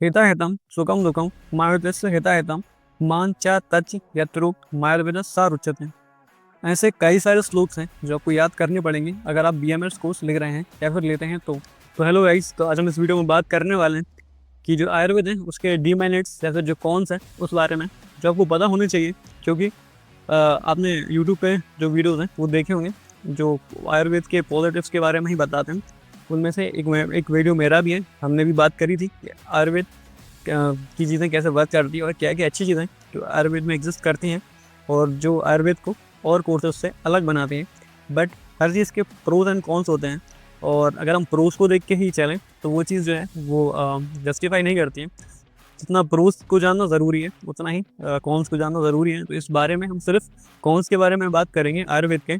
हिताहितं सुखं दुःखं मायोतस्य हिताहितं मान चा तच यत्रुक मायाविद सारुच्यते। ऐसे कई सारे श्लोक्स हैं जो आपको याद करने पड़ेंगे अगर आप बीएमएस कोर्स लिख रहे हैं या फिर लेते हैं तो हेलो गाइस, तो आज हम इस वीडियो में बात करने वाले हैं कि जो आयुर्वेद है उसके डीमेरिट्स या फिर जो कॉन्स हैं उस बारे में जो आपको पता होने चाहिए। क्योंकि आपने यूट्यूब पे जो वीडियोस हैं वो देखे होंगे जो आयुर्वेद के पॉजिटिव्स के बारे में ही बताते हैं। उनमें से एक वीडियो मेरा भी है, हमने भी बात करी थी कि आयुर्वेद की चीज़ें कैसे वर्क करती है और क्या क्या अच्छी चीज़ें जो आयुर्वेद में एग्जिस्ट करती हैं और जो आयुर्वेद को और कोर्सेज से अलग बनाते हैं। बट हर चीज़ के प्रोज एंड कॉन्स होते हैं और अगर हम प्रोज को देख के ही चलें तो वो चीज़ जो है वो जस्टिफाई नहीं करती है। जितना प्रोज को जानना ज़रूरी है उतना ही कॉन्स को जानना ज़रूरी है। तो इस बारे में हम सिर्फ कॉन्स के बारे में बात करेंगे आयुर्वेद के।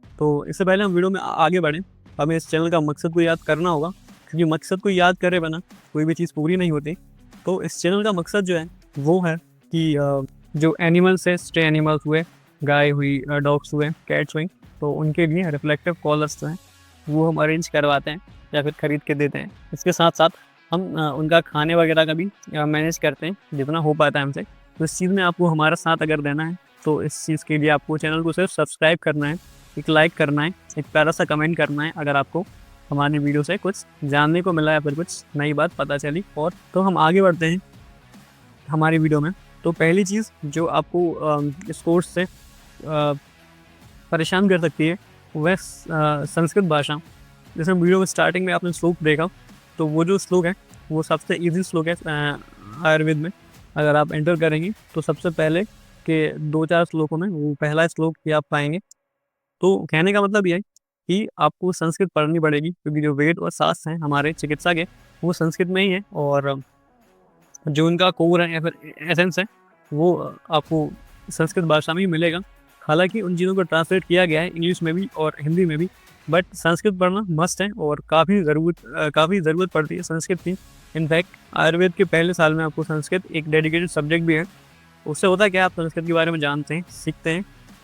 तो इससे पहले हम वीडियो में आगे बढ़ें, हमें इस चैनल का मकसद को याद करना होगा, क्योंकि मकसद को याद करे बिना कोई भी चीज़ पूरी नहीं होती। तो इस चैनल का मकसद जो है वो है कि जो एनिमल्स है, स्टे एनिमल्स हुए, गाय हुई, डॉग्स हुए, कैट्स हुई, तो उनके लिए रिफ्लेक्टिव कॉलर्स जो हैं वो हम अरेंज करवाते हैं या फिर ख़रीद के देते हैं। इसके साथ साथ हम उनका खाने वगैरह का भी मैनेज करते हैं जितना हो पाता है हमसे। तो इस चीज़ में आपको हमारा साथ अगर देना है तो इस चीज़ के लिए आपको चैनल को सिर्फ सब्सक्राइब करना है, एक लाइक करना है, एक प्यारा सा कमेंट करना है अगर आपको हमारी वीडियो से कुछ जानने को मिला या फिर कुछ नई बात पता चली। और तो हम आगे बढ़ते हैं हमारी वीडियो में। तो पहली चीज़ जो आपको इस कोर्स से परेशान कर सकती है वह संस्कृत भाषा। जैसे वीडियो में स्टार्टिंग में आपने श्लोक देखा, तो वो जो श्लोक है वो सबसे ईजी श्लोक है आयुर्वेद में। अगर आप एंटर करेंगे तो सबसे पहले के 2-4 श्लोकों में वो पहला श्लोक ही आप पाएंगे। तो कहने का मतलब ये है कि आपको संस्कृत पढ़नी पड़ेगी, क्योंकि जो वेद और शास्त्र हैं हमारे चिकित्सा के वो संस्कृत में ही है और जो उनका कोर है या फिर एसेंस है वो आपको संस्कृत भाषा में ही मिलेगा। हालांकि उन चीज़ों को ट्रांसलेट किया गया है इंग्लिश में भी और हिंदी में भी, बट संस्कृत पढ़ना मस्ट है और काफ़ी ज़रूरत पड़ती है संस्कृत की। इनफैक्ट आयुर्वेद के पहले साल में आपको संस्कृत एक डेडिकेटेड सब्जेक्ट भी है। उससे होता है क्या, आप संस्कृत के बारे में जानते हैं, सीखते हैं,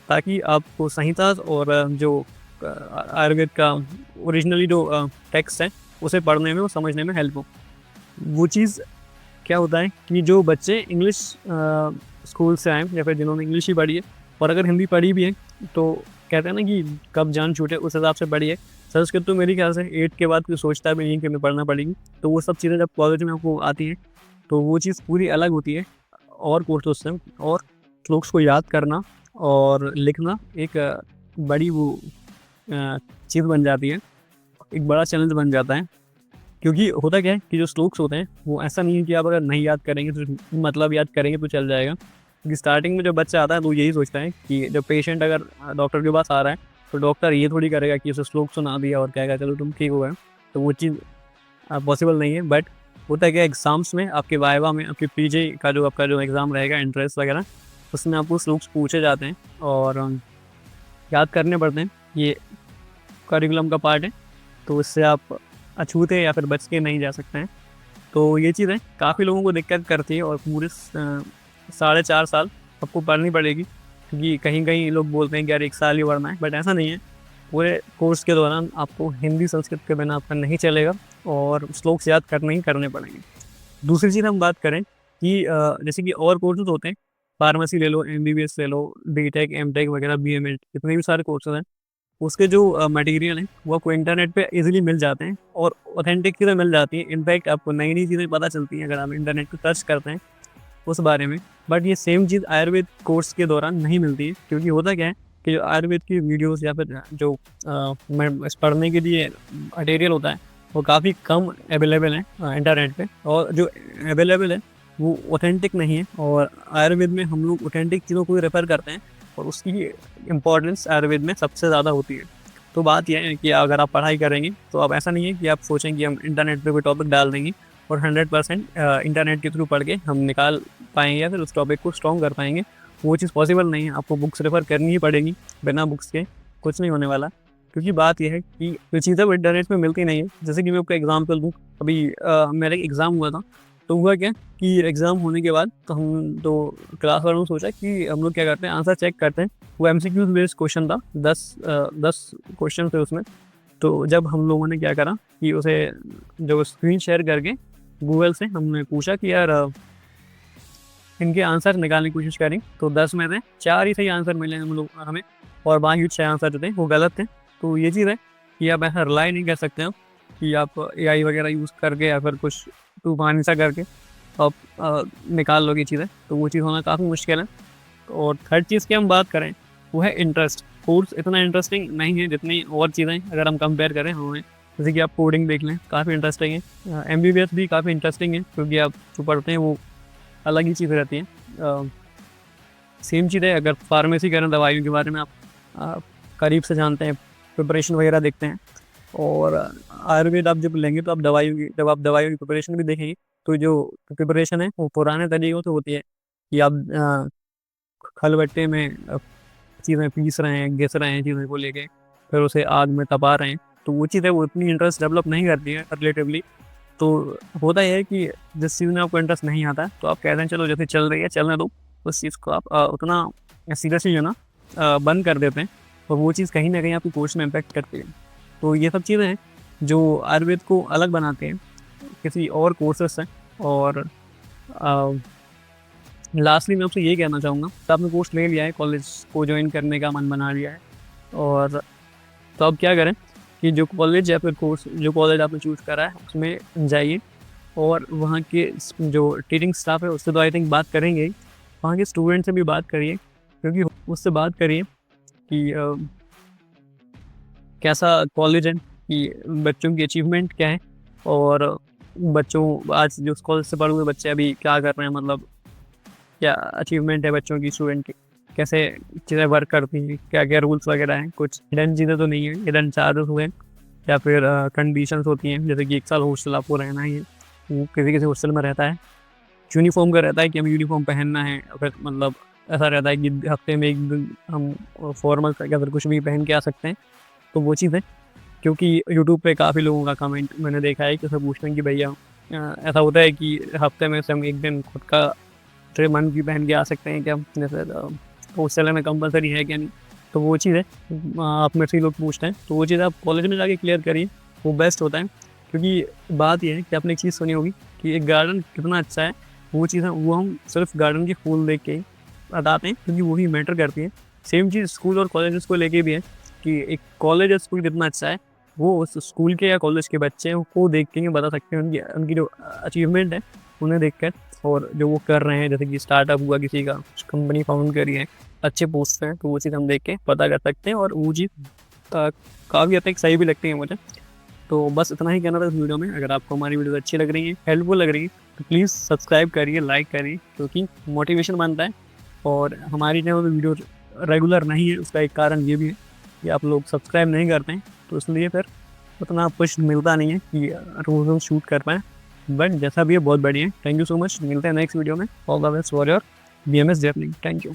ताकि आपको संहिता और जो आयुर्वेद का ओरिजिनली जो टेक्स्ट है उसे पढ़ने में और समझने में हेल्प हो। वो चीज़ क्या होता है कि जो बच्चे इंग्लिश स्कूल से आए या फिर जिन्होंने इंग्लिश ही पढ़ी है और अगर हिंदी पढ़ी भी है तो कहते हैं ना कि कब जान छूटे उस हिसाब से पढ़ी है। संस्कृत तो मेरे ख्याल से 8 के बाद कोई सोचता भी नहीं कि हमें पढ़ना पड़ेगी। तो वो सब चीज़ें जब कॉलेज में आपको आती हैं तो वो चीज़ पूरी अलग होती है और कोर्सेज से। और श्लोक्स को याद करना और लिखना एक बड़ी वो चीज़ बन जाती है, एक बड़ा चैलेंज बन जाता है। क्योंकि होता क्या है कि जो श्लोक्स होते हैं वो ऐसा नहीं है कि आप अगर नहीं याद करेंगे तो मतलब याद करेंगे तो चल जाएगा। क्योंकि स्टार्टिंग में जो बच्चा आता है तो यही सोचता है कि जब पेशेंट अगर डॉक्टर के पास आ रहा है तो डॉक्टर ये थोड़ी करेगा कि उसे श्लोक सुना दिया और कहेगा चलो तुम ठीक हो गए। तो वो चीज़ पॉसिबल नहीं है। बट होता है क्या, एग्ज़ाम्स में, आपके वाइवा में, आपके पीजे का जो आपका जो एग्ज़ाम रहेगा एंट्रेंस वगैरह, उसमें आपको श्लोक्स पूछे जाते हैं और याद करने पड़ते हैं। ये करिकुलम का पार्ट है, तो इससे आप अछूते या फिर बच के नहीं जा सकते हैं। तो ये चीज़ें काफ़ी लोगों को दिक्कत करती है और पूरे 4.5 साल आपको पढ़नी पड़ेगी। क्योंकि कहीं कहीं लोग बोलते हैं कि यार 1 साल ही पढ़ना है, बट ऐसा नहीं है। पूरे कोर्स के दौरान आपको हिंदी संस्कृत के बिना आपका नहीं चलेगा और श्लोक्स याद करने ही करने पड़ेंगे। दूसरी चीज़ हम बात करें कि जैसे कि और कोर्सेज होते हैं, फार्मेसी ले लो, एमबीबीएस ले लो, बीटेक, एमटेक वगैरह, बीएमएड, जितने भी सारे कोर्सेज हैं उसके जो मटेरियल हैं वो आपको इंटरनेट पे इजीली मिल जाते हैं और ऑथेंटिक चीज़ें मिल जाती हैं। इनफैक्ट आपको नई नई चीज़ें पता चलती हैं अगर आप इंटरनेट को सर्च करते हैं उस बारे में। बट ये सेम चीज़ आयुर्वेद कोर्स के दौरान नहीं मिलती है। क्योंकि होता क्या है कि जो आयुर्वेद की वीडियोस या फिर जो पढ़ने के लिए मटेरियल होता है वो काफ़ी कम अवेलेबल है इंटरनेट पे, और जो अवेलेबल है वो ऑथेंटिक नहीं है। और आयुर्वेद में हम लोग ऑथेंटिक चीज़ों को रेफ़र करते हैं और उसकी इम्पोर्टेंस आयुर्वेद में सबसे ज़्यादा होती है। तो बात यह है कि अगर आप पढ़ाई करेंगे तो अब ऐसा नहीं है कि आप सोचें कि हम इंटरनेट पे कोई टॉपिक डाल देंगे और 100% इंटरनेट के थ्रू पढ़ के हम निकाल पाएंगे या फिर उस टॉपिक को स्ट्रॉन्ग कर पाएंगे। वो चीज़ पॉसिबल नहीं है। आपको बुक्स रेफ़र करनी ही पड़ेगी, बिना बुक्स के कुछ नहीं होने वाला। क्योंकि बात यह है कि जो चीज़ें वो इंटरनेट में मिलती नहीं है। जैसे कि मैं आपको एग्जाम्पल दूँ, अभी मेरा एक एग्ज़ाम हुआ था, तो हुआ क्या कि एग्ज़ाम होने के बाद तो हम तो क्लास वालों ने सोचा कि हम लोग क्या करते हैं, आंसर चेक करते हैं। वो एमसीक्यूज़ बेस्ड क्वेश्चन था, 10 क्वेश्चन थे उसमें। तो जब हम लोगों ने क्या करा कि उसे जो स्क्रीन शेयर करके गूगल से हमने पूछा कि यार इनके आंसर निकालने की कोशिश करें, तो 10 में से 4 ही सही आंसर मिले हम लोग हमें, और बाकी 6 आंसर जो थे वो गलत थे। तो ये चीज़ है कि आप ऐसा रिलाई नहीं कर सकते हो कि आप एआई वगैरह यूज़ करके या फिर कुछ तूफानी सा करके आप निकाल लोगे चीज़ें, तो वो चीज़ होना काफ़ी मुश्किल है। और थर्ड चीज़ की हम बात करें, वो है इंटरेस्ट। कोर्स इतना इंटरेस्टिंग नहीं है जितनी और चीज़ें अगर हम कंपेयर करें हमें, जैसे कि आप कोडिंग देख लें, काफ़ी इंटरेस्टिंग है। एमबीबीएस भी काफ़ी इंटरेस्टिंग है, क्योंकि आप जो पढ़ते हैं वो अलग ही चीज़ रहती है। सेम चीज़ है अगर फार्मेसी करें, दवाइयों के बारे में आप करीब से जानते हैं, प्रिपरेशन वगैरह देखते हैं। और आयुर्वेद आप जब लेंगे तो आप दवाइयों की प्रिपरेशन भी देखेंगे, तो जो प्रिपरेशन है वो पुराने तरीक़ों से होती है कि आप खलबट्टे में चीज़ें पीस रहे हैं, घिस रहे हैं चीज़ों को लेके, फिर उसे आग में तपा रहे हैं। तो वो चीज़ है वो इतनी इंटरेस्ट डेवलप नहीं करती है रिलेटिवली। तो होता ये है कि जिस चीज़ में आपको इंटरेस्ट नहीं आता तो आप कहते हैं चलो जैसे चल रही है चलने दो, उस चीज़ को आप उतना सीरियसली जो ना बंद कर देते हैं, और वो चीज़ कहीं ना कहीं आपकी कोर्स में इम्पेक्ट करती है। तो ये सब चीज़ें हैं जो आयुर्वेद को अलग बनाते हैं किसी और कोर्सेज से। और लास्टली मैं आपसे ये कहना चाहूँगा, तो आपने कोर्स ले लिया है, कॉलेज को ज्वाइन करने का मन बना लिया है, और तो अब क्या करें कि जो कॉलेज या फिर कोर्स जो कॉलेज आपने चूज़ करा है उसमें जाइए, और वहाँ के जो टीचिंग स्टाफ है उससे तो आई थिंक बात करेंगे ही, वहाँ के स्टूडेंट से भी बात करिए, क्योंकि उससे बात करिए कि कैसा कॉलेज है, कि बच्चों की अचीवमेंट क्या है, और बच्चों आज जो कॉलेज से पढ़े हुए बच्चे अभी क्या कर रहे हैं, मतलब क्या अचीवमेंट है बच्चों की, स्टूडेंट की, कैसे चीज़ें वर्क करती हैं, क्या क्या रूल्स वगैरह हैं, कुछ हिडन चीज़ें तो नहीं है, हिडन चार्जेस हुए या फिर कंडीशंस होती हैं, जैसे कि 1 साल हॉस्टल आपको रहना ही है, वो किसी किसी हॉस्टल में रहता है। यूनिफॉर्म का रहता है कि हमें यूनिफॉर्म पहनना है, फिर मतलब ऐसा रहता है कि हफ्ते में 1 दिन हम फॉर्मल या फिर कुछ भी पहन के आ सकते हैं। तो वो चीज़ है, क्योंकि यूट्यूब पे काफ़ी लोगों का कमेंट मैंने देखा है कि सब पूछते हैं कि भैया ऐसा होता है कि हफ्ते में से हम 1 दिन खुद का मन भी पहन के आ सकते हैं क्या, जैसे हॉस्टल में कंपलसरी है क्या नहीं। तो वो चीज़ है, आप मेरे से लोग पूछते हैं, तो वो चीज़ आप कॉलेज में जाके क्लियर करिए, वो बेस्ट होता है। क्योंकि बात ये है कि आपने एक चीज़ सुनी होगी कि एक गार्डन कितना अच्छा है, वो चीज़ है वो हम सिर्फ गार्डन के फूल देख के ही बताते हैं, क्योंकि वही मैटर करती है। सेम चीज़ स्कूल और कॉलेजेस को लेके भी है कि एक कॉलेज या स्कूल कितना अच्छा है, वो उस स्कूल के या कॉलेज के बच्चे को देख के ही बता सकते हैं, उनकी जो अचीवमेंट है उन्हें देख कर, और जो वो कर रहे हैं, जैसे कि स्टार्टअप हुआ किसी का, कंपनी फाउंड करी है, अच्छे पोस्ट पे हैं, तो वो चीज़ हम देख के पता कर सकते हैं, और वो चीज़ काफ़ी हद तक सही भी लगती है मुझे। तो बस इतना ही कहना था इस वीडियो में। अगर आपको हमारी वीडियो अच्छी लग रही है, हेल्पफुल लग रही है, तो प्लीज़ सब्सक्राइब करिए, लाइक करिए, क्योंकि मोटिवेशन बनता है। और हमारी चैनल में वीडियो रेगुलर नहीं है, उसका एक कारण ये भी है कि आप लोग सब्सक्राइब नहीं करते हैं, तो इसलिए फिर उतना पुश मिलता नहीं है कि रोज़ रोज़ शूट कर पाएँ। बट जैसा भी है बहुत बढ़िया है। थैंक यू सो मच, मिलते हैं नेक्स्ट वीडियो में। All the best for your BMS journey. Thank you.